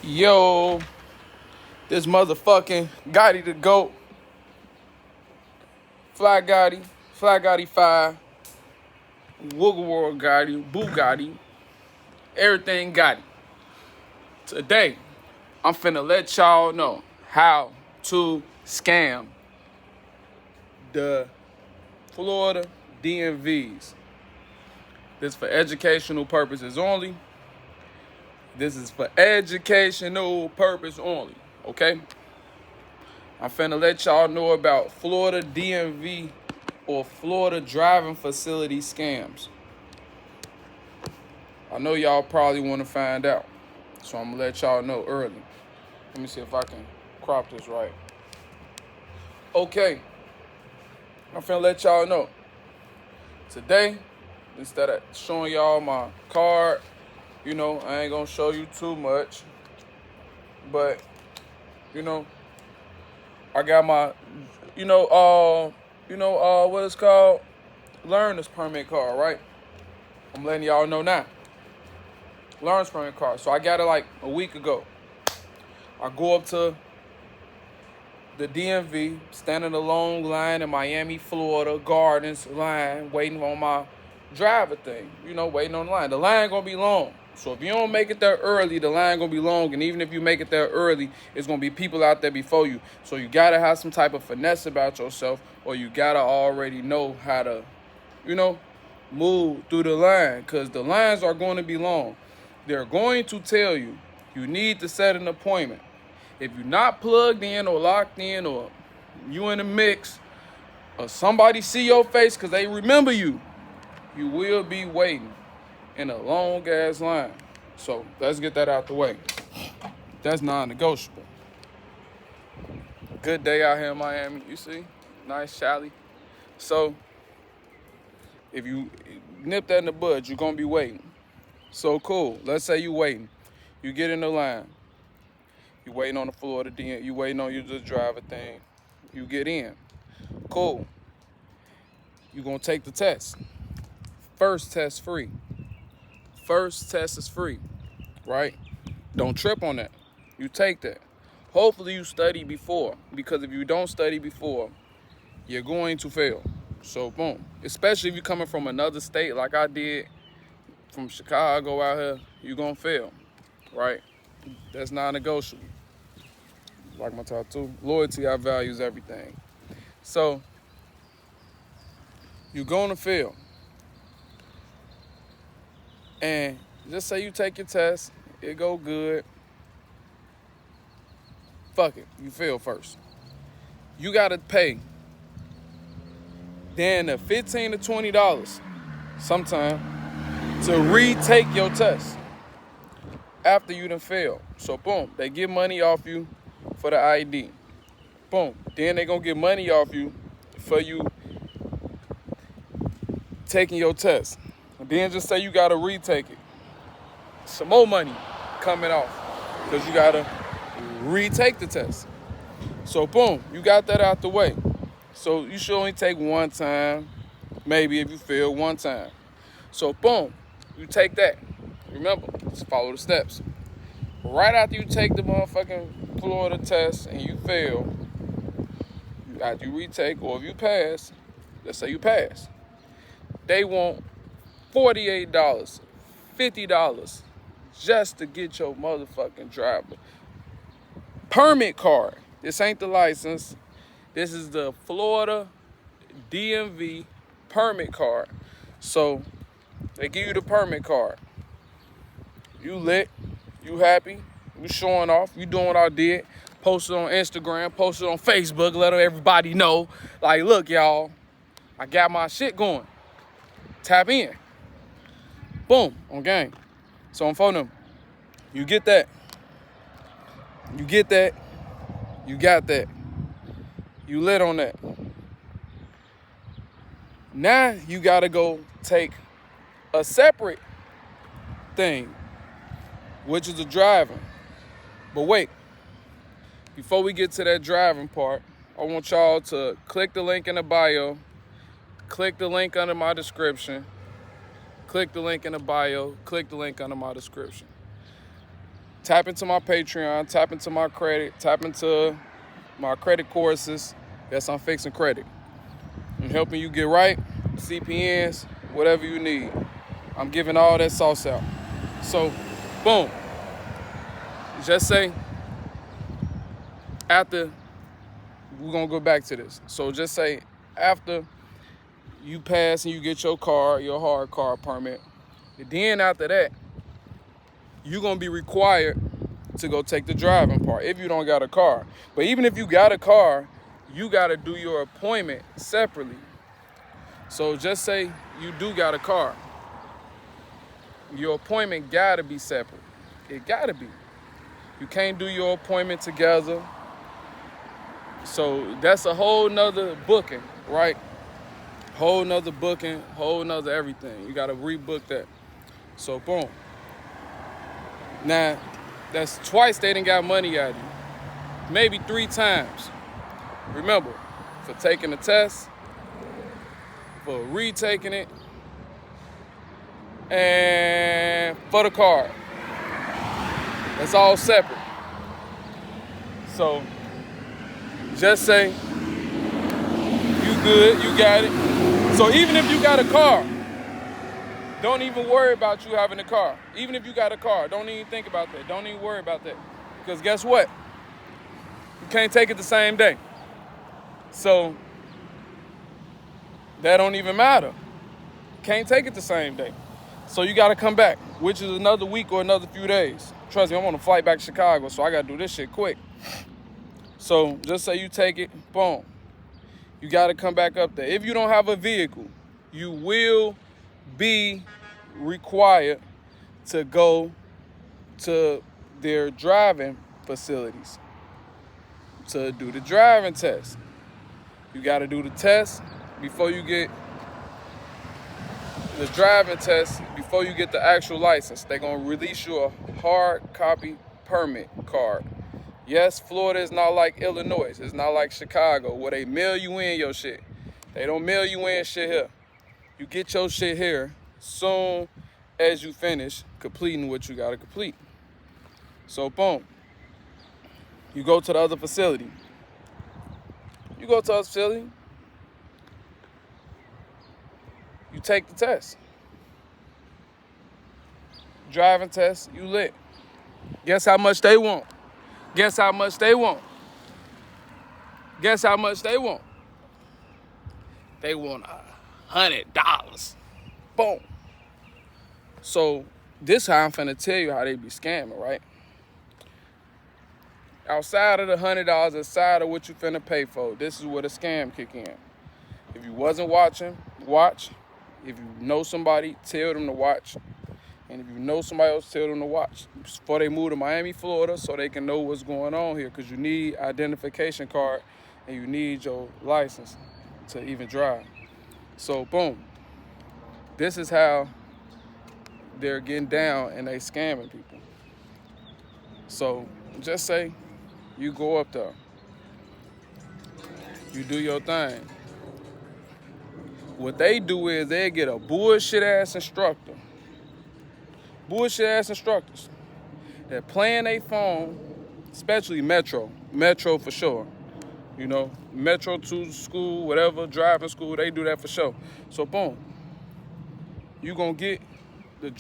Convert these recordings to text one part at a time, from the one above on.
Yo, this motherfucking Gotti the GOAT, Fly Gotti 5, Wooga World Gotti, Bugatti, everything Gotti. Today, I'm finna let y'all know how to scam the Florida DMVs. This for educational purposes only. This is for educational purpose only, okay? I'm finna let y'all know about Florida DMV or Florida driving facility scams. I know y'all probably want to find out, so I'm gonna let y'all know early. Let me see if I can crop this right. Okay, I'm finna let y'all know. Today, instead of showing y'all my card, I ain't gonna show you too much, but, I got my, what it's called? Learner's permit card, right? I'm letting y'all know now. Learner's permit card. So I got it like a week ago. I go up to the DMV, stand in a long line in Miami, Florida, Gardens line, waiting on my driver thing. Waiting on the line. The line gonna be long. So if you don't make it there early, the line gonna be long. And even if you make it there early, it's gonna be people out there before you. So you gotta have some type of finesse about yourself, or you gotta already know how to, move through the line. Because the lines are going to be long. They're going to tell you need to set an appointment. If you're not plugged in or locked in, or you in the mix, or somebody see your face because they remember you, you will be waiting in a long ass line. So let's get that out the way. That's non-negotiable. Good day out here in Miami, you see? Nice Sally. So if you nip that in the bud, you're gonna be waiting. So cool. Let's say you waiting. You get in the line. You waiting on the Florida DM. You waiting on your driver thing. You get in. Cool. You gonna take the test. First test free. First test is free, right? Don't trip on that. You take that. Hopefully you study before, because if you don't study before, you're going to fail. So boom. Especially if you're coming from another state like I did from Chicago out here, you're gonna fail, right? That's non-negotiable. Like my tattoo. Loyalty, I values everything. So you're gonna fail. And just say you take your test, it go good. Fuck it, you fail first. You gotta pay then the $15 to $20 sometime to retake your test after you done failed. So boom, they get money off you for the ID. Boom, then they gonna get money off you for you taking your test. And then just say you gotta retake it. Some more money coming off because you gotta retake the test. So boom, you got that out the way. So you should only take one time, maybe if you fail one time. So boom, you take that. Remember, just follow the steps. Right after you take the motherfucking Florida test and you fail, after you retake, or if you pass, let's say you pass, they want $48, $50 just to get your motherfucking driver permit card. This ain't the license. This is the Florida DMV permit card. So they give you the permit card. You lit, you happy, you showing off, you doing what I did. Post it on Instagram, post it on Facebook, let everybody know. Like, look, y'all, I got my shit going. Tap in. Boom, on game. So on phone number. You get that. You get that. You got that. You lit on that. Now you gotta go take a separate thing, which is the driving. But wait, before we get to that driving part, I want y'all to click the link in the bio, click the link under my description, click the link in the bio, click the link under my description. tap into my Patreon, tap into my credit, tap into my credit courses. Yes, I'm fixing credit. I'm helping you get right, CPNs, whatever you need. I'm giving all that sauce out. So, boom. Just say, after, we're going to go back to this. So just say, after you pass and you get your car, your hard car permit, then after that, you're going to be required to go take the driving part if you don't got a car. But even if you got a car, you got to do your appointment separately. So just say you do got a car. Your appointment got to be separate. It got to be. You can't do your appointment together. So that's a whole nother booking, right? Whole nother booking, whole nother everything. You got to rebook that. So boom. Now, that's twice they done got money out of you. Maybe 3 times. Remember, for taking the test, for retaking it, and for the card. That's all separate. So, just say you good, you got it. So even if you got a car, don't even worry about you having a car. Even if you got a car, don't even think about that. Don't even worry about that. Because guess what? You can't take it the same day. So that don't even matter. Can't take it the same day. So you got to come back, which is another week or another few days. Trust me, I'm on a flight back to Chicago, so I got to do this shit quick. So just say you take it, boom. You got to come back up there. If you don't have a vehicle, you will be required to go to their driving facilities to do the driving test. You got to do the test before you get the driving test, before you get the actual license. They're going to release you a hard copy permit card. Yes, Florida is not like Illinois. It's not like Chicago where they mail you in your shit. They don't mail you in shit here. You get your shit here soon as you finish completing what you got to complete. So, boom. You go to the other facility. You go to the other facility. You take the test. Driving test, you lit. Guess how much they want? Guess how much they want? Guess how much they want? They want $100. Boom. So this how I'm finna tell you how they be scamming, right? Outside of the $100, outside of what you finna pay for, this is where the scam kick in. If you wasn't watching, watch. If you know somebody, tell them to watch. And if you know somebody else, tell them to watch before they move to Miami, Florida, so they can know what's going on here. Because you need identification card and you need your license to even drive. So, boom. This is how they're getting down and they scamming people. So, just say you go up there. You do your thing. What they do is they get a bullshit-ass instructor. Bullshit-ass instructors that playing their phone, especially Metro. Metro for sure. You know, Metro to school, whatever, driving school, they do that for sure. So, boom. You gonna get the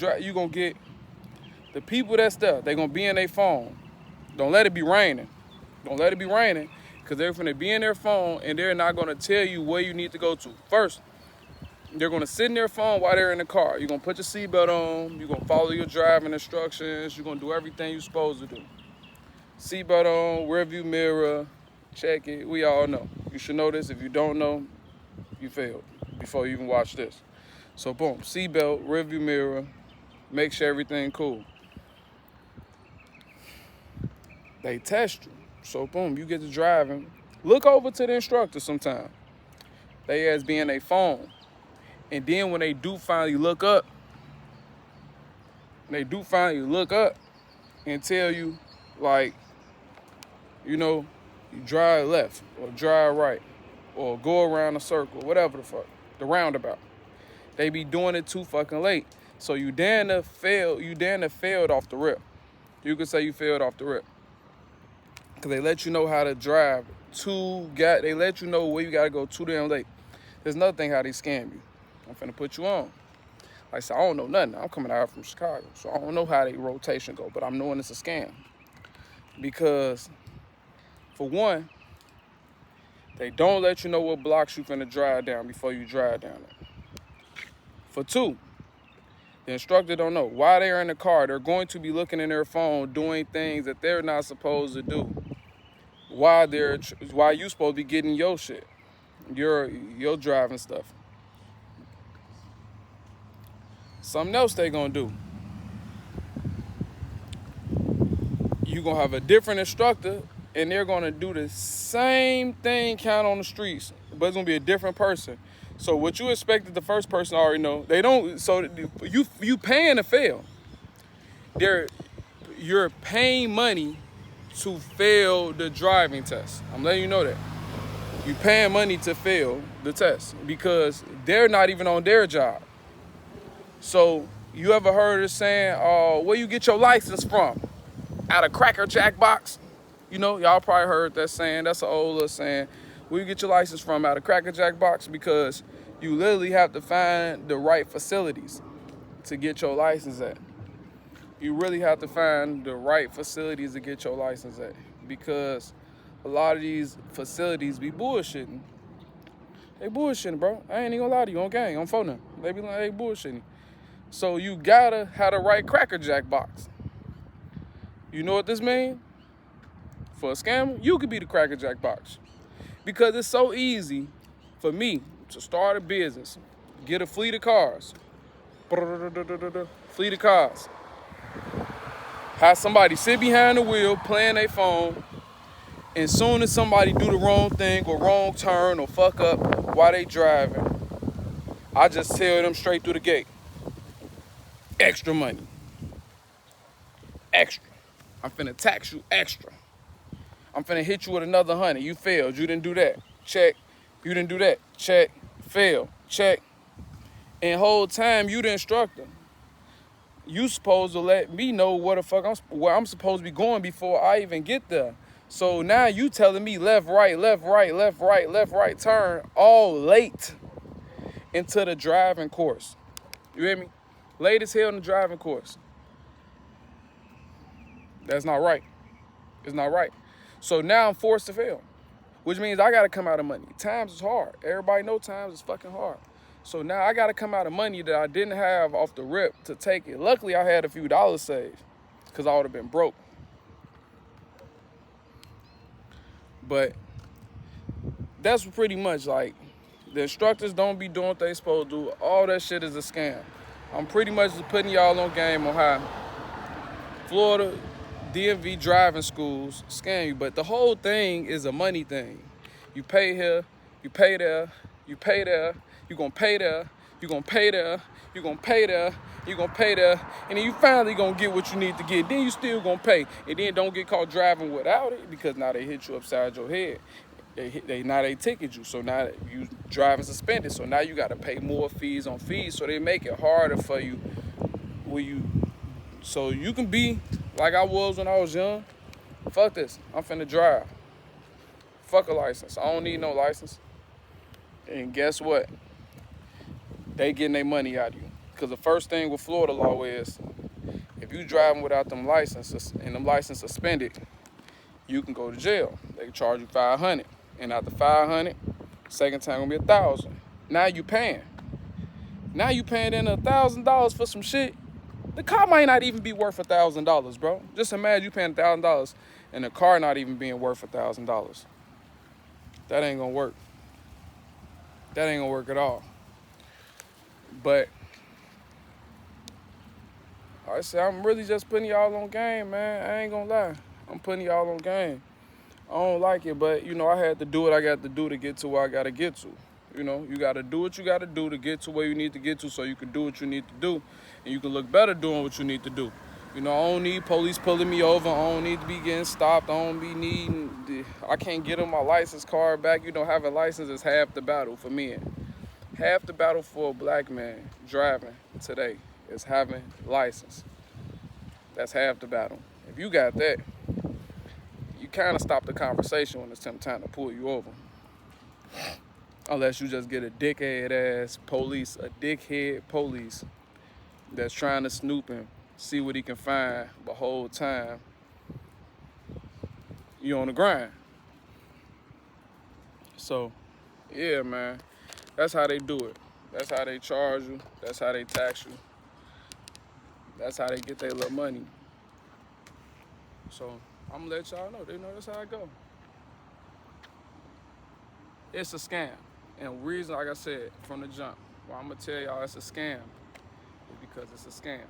people that's there. They gonna be in their phone. Don't let it be raining. Don't let it be raining, because they're gonna be in their phone and they're not gonna tell you where you need to go to. First, they're going to sit in their phone while they're in the car. You're going to put your seatbelt on. You're going to follow your driving instructions. You're going to do everything you're supposed to do. Seatbelt on, rearview mirror, check it. We all know. You should know this. If you don't know, you failed before you even watch this. So, boom, seatbelt, rearview mirror, make sure everything cool. They test you. So, boom, you get to driving. Look over to the instructor sometime. They as being a phone. And then when they do finally look up, and tell you, like, you know, you drive left or drive right or go around a circle, whatever the fuck, the roundabout. They be doing it too fucking late. So you damn near failed off the rip. You could say you failed off the rip. Because they let you know how to drive they let you know where you got to go too damn late. There's another thing how they scam you. I'm finna put you on. Like I said, I don't know nothing. I'm coming out from Chicago, so I don't know how they rotation go, but I'm knowing it's a scam. Because, for one, they don't let you know what blocks you finna drive down before you drive down it. For two, the instructor don't know. While they're in the car, they're going to be looking in their phone, doing things that they're not supposed to do. While you supposed to be getting your shit, your driving stuff. Something else they gonna do. You gonna have a different instructor, and they're gonna do the same thing count on the streets, but it's gonna be a different person. So what you expected the first person to already know, they don't. So you paying to fail. You're paying money to fail the driving test. I'm letting you know that. You paying money to fail the test because they're not even on their job. So you ever heard of saying, where you get your license from? Out of Cracker Jack box? You know, y'all probably heard that saying. That's an old little saying. Where you get your license from? Out of Cracker Jack box? Because you literally have to find the right facilities to get your license at. You really have to find the right facilities to get your license at. Because a lot of these facilities be bullshitting. They bullshitting, bro. I ain't even gonna lie to you on gang, on phone. They be like, they bullshitting. So you gotta have the right Cracker Jack box. You know what this means? For a scammer, you could be the Cracker Jack box. Because it's so easy for me to start a business, get a fleet of cars, fleet of cars, have somebody sit behind the wheel playing their phone, and soon as somebody do the wrong thing or wrong turn or fuck up while they driving, I just tell them straight through the gate. Extra money. Extra. I'm finna tax you extra. I'm finna hit you with another 100. You failed. You didn't do that. Check. You didn't do that. Check. Fail. Check. And whole time you the instructor. You supposed to let me know where I'm supposed to be going before I even get there. So now you telling me left, right, left, right, left, right, left, right, turn, all late into the driving course. You hear me? Late as hell in the driving course. That's not right. It's not right. So now I'm forced to fail, which means I got to come out of money. Times is hard. Everybody know times is fucking hard. So now I got to come out of money that I didn't have off the rip to take it. Luckily, I had a few dollars saved because I would have been broke. But that's pretty much like the instructors don't be doing what they supposed to do. All that shit is a scam. I'm pretty much just putting y'all on game on how Florida DMV driving schools scam you. But the whole thing is a money thing. You pay here, you pay there, you pay there, you're going to pay there, you're going to pay there, you're going to pay there, you're going to pay there, and then you finally going to get what you need to get. Then you still going to pay. And then don't get caught driving without it because now they hit you upside your head. Now they ticket you, so now you driving suspended. So now you got to pay more fees on fees. So they make it harder for you so you can be like I was when I was young. Fuck this, I'm finna drive. Fuck a license, I don't need no license. And guess what? They getting their money out of you. Because the first thing with Florida law is, if you driving without them licenses and them licenses suspended, you can go to jail. They can charge you $500. And after $500, second time gonna be $1,000. Now you paying. Now you paying in $1,000 for some shit. The car might not even be worth $1,000, bro. Just imagine you paying $1,000 and the car not even being worth $1,000. That ain't gonna work. That ain't gonna work at all. But I say I'm really just putting y'all on game, man. I ain't gonna lie. I'm putting y'all on game. I don't like it, but you know, I had to do what I got to do to get to where I gotta get to. You know, you gotta do what you gotta do to get to where you need to get to so you can do what you need to do and you can look better doing what you need to do. You know, I don't need police pulling me over. I don't need to be getting stopped. I can't get on my license card back. You know, having a license is half the battle for men. Half the battle for a black man driving today is having license. That's half the battle. If you got that, you kind of stop the conversation when it's time to pull you over. Unless you just get a dickhead ass police, a dickhead police that's trying to snoop and see what he can find the whole time you on the grind. So, yeah, man, that's how they do it. That's how they charge you. That's how they tax you. That's how they get their little money. So, I'm gonna let y'all know. They know that's how it go. It's a scam. And reason, like I said, from the jump, why I'm gonna tell y'all it's a scam is because it's a scam.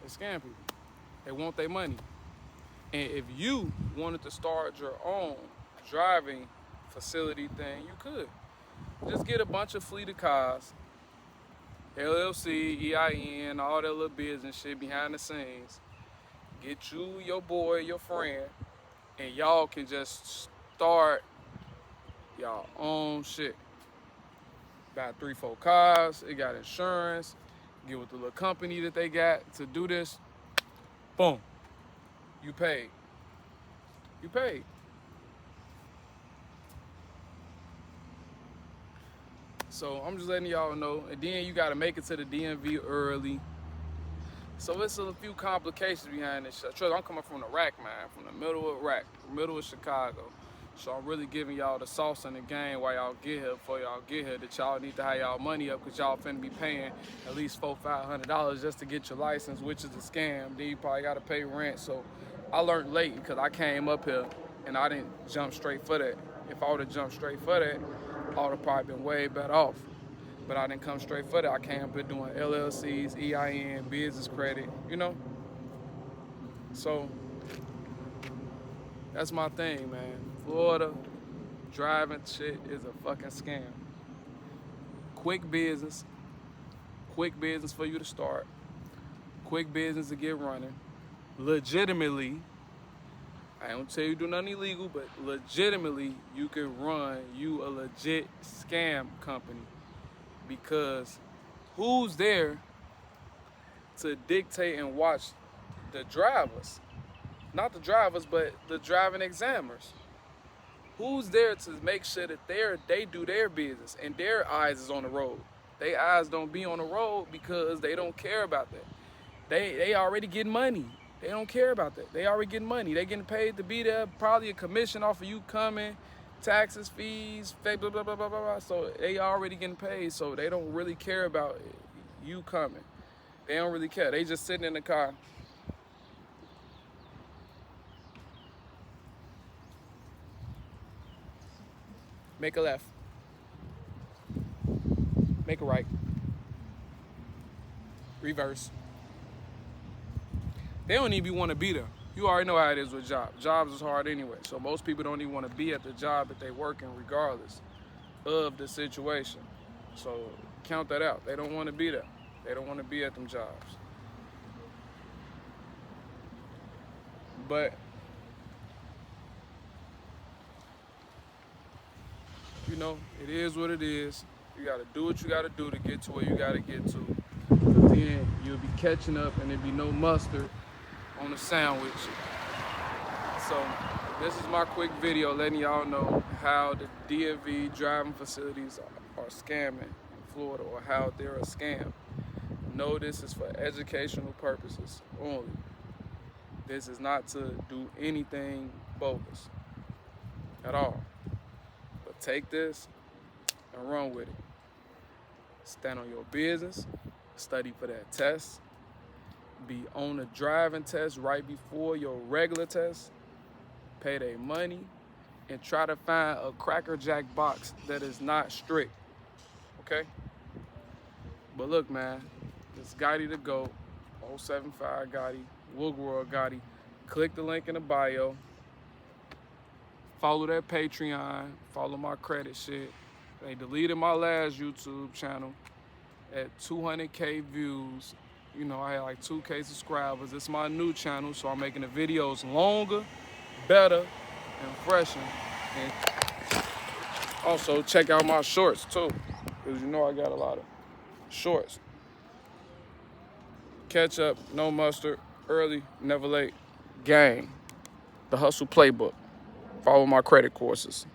They scam people. They want their money. And if you wanted to start your own driving facility thing, you could. Just get a bunch of fleet of cars, LLC, EIN, all that little business shit behind the scenes. Get you, your boy, your friend, and y'all can just start y'all own shit. Buy 3-4 cars, it got insurance, get with the little company that they got to do this. Boom. You paid. You paid. So I'm just letting y'all know. And then you gotta make it to the DMV early. So it's a few complications behind this shit. Trust, I'm coming from the rack, man, from the middle of rack, middle of Chicago. So I'm really giving y'all the sauce in the game while y'all get here, before y'all get here, that y'all need to have y'all money up, because y'all finna be paying at least $400-500 just to get your license, which is a scam. Then you probably gotta pay rent. So I learned late because I came up here and I didn't jump straight for that. If I would've jumped straight for that, I would've probably been way better off. But I didn't come straight for that. I came up here doing LLCs, EIN, business credit, you know? So that's my thing, man. Florida driving shit is a fucking scam. Quick business for you to start, quick business to get running. Legitimately, I don't tell you do nothing illegal, but legitimately you can run you a legit scam company, because who's there to dictate and watch the drivers? Not the drivers, but the driving examiners. Who's there to make sure that they do their business and their eyes is on the road? Their eyes don't be on the road because they don't care about that. They already getting money. They don't care about that. They already getting money. They getting paid to be there. Probably a commission off of you coming, taxes, fees, blah, blah, blah, blah, blah, blah. So they already getting paid. So they don't really care about you coming. They don't really care. They just sitting in the car. Make a left. Make a right. Reverse. They don't even want to be there. You already know how it is with jobs. Jobs is hard anyway. So most people don't even want to be at the job that they work in regardless of the situation. So count that out. They don't want to be there. They don't want to be at them jobs. But you know, it is what it is. You gotta do what you gotta do to get to where you gotta get to. Because then you'll be catching up and there'll be no mustard on the sandwich. So this is my quick video letting y'all know how the DMV driving facilities are scamming in Florida, or how they're a scam. No, this is for educational purposes only. This is not to do anything bogus at all. But take this and run with it. Stand on your business, study for that test, be on the driving test right before your regular test, pay their money, and try to find a Cracker Jack box that is not strict, okay? But look, man, it's Gotti the GOAT, 075 Gotti, Wood World Gotti. Click the link in the bio. Follow that Patreon. Follow my credit shit. They deleted my last YouTube channel at 200K views. You know, I had like 2K subscribers. It's my new channel, so I'm making the videos longer, better, and fresher. And also check out my shorts too, because you know I got a lot of shorts. ketchup, no mustard, early, never late, gang. The Hustle Playbook. Follow my credit courses.